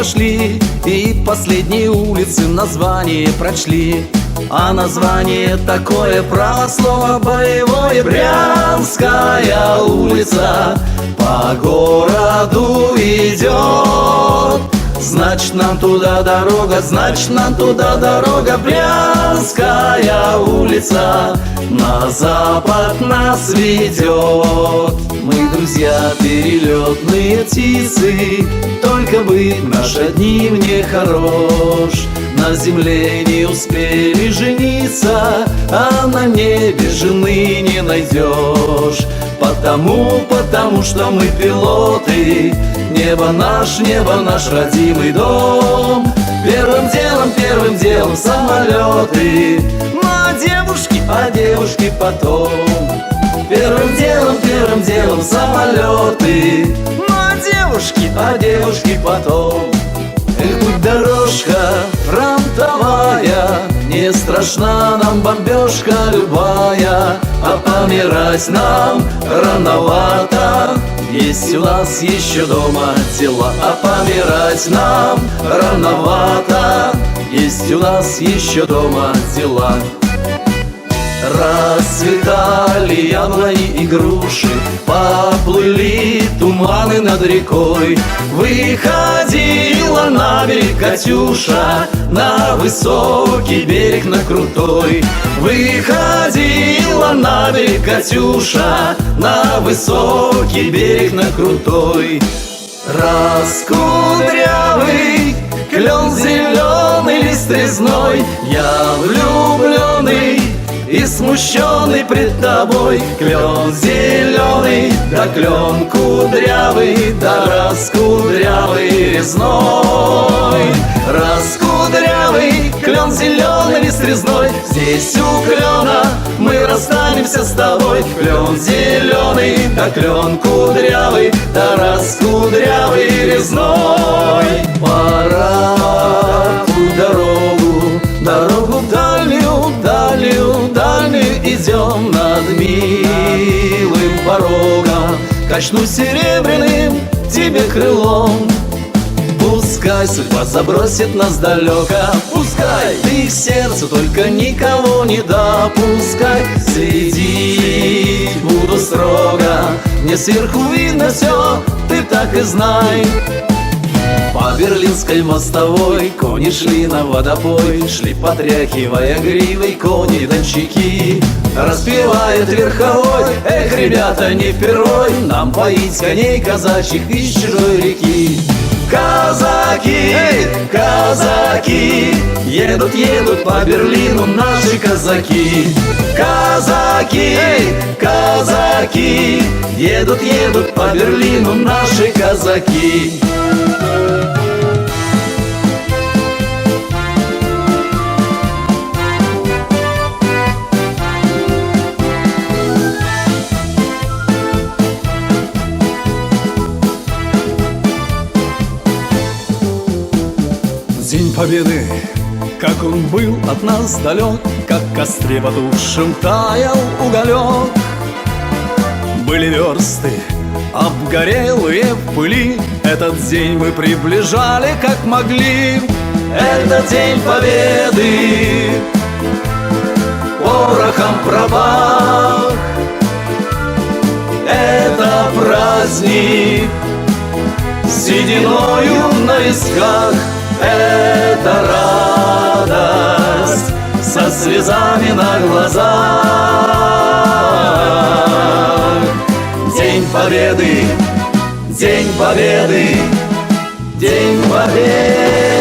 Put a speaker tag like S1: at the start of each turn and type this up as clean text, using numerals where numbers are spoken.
S1: пошли и последние улицы название прочли. А название такое, право слово боевое: Брянская улица по городу идет. Значит, нам туда дорога, значит, нам туда дорога. Брянская улица на запад нас ведет. Мы, друзья, перелетные птицы, только бы наш одним не хорош. На земле не успели жениться, а на небе жены не найдешь. Потому что мы пилоты. Небо наш родимый дом. Первым делом самолеты. Ну а девушки потом. Первым делом самолеты. Ну а девушки потом. Эх, будь дорожка фронтовая, не страшна нам бомбежка любая, а помирать нам рановато. Есть у нас еще дома дела, а помирать нам рановато. Есть у нас еще дома дела. Расцветали яблони и груши, поплыли туманы над рекой. Выходила на берег Катюша, на высокий берег, на крутой. Выходила на берег Катюша, на высокий берег, на крутой. Раскудрявый клен зеленый, лист резной, я влюбленный и смущенный пред тобой. Клен зеленый, да клен кудрявый, да раскудрявый резной. Раскудрявый клен зеленый, лист резной, здесь у клена мы расстанемся с тобой. Клен зеленый, да клен кудрявый, да раскудрявый резной. Пора в дорогу дальнюю идем над милым порогом. Качну серебряным тебе крылом. Пускай судьба забросит нас далеко, пускай ты к сердцу только никого не допускай. Следить буду строго, мне сверху видно все, ты так и знай. По Берлинской мостовой кони шли на водопой, шли, потряхивая гривой, кони-дончаки. Распевает верховой: эх, ребята, не впервой нам поить коней казачьих из чужой реки. Казаки, казаки, едут по Берлину наши казаки. Казаки, казаки, едут по Берлину наши казаки.
S2: День Победы, как он был от нас далек, как в костре потухшем таял уголек. Были версты обгорелые в пыли, этот день мы приближали как могли.
S1: Это день Победы, порохом пропах. Это праздник сединою на висках. Это радость со слезами на глазах. День Победы, День Победы, День Победы.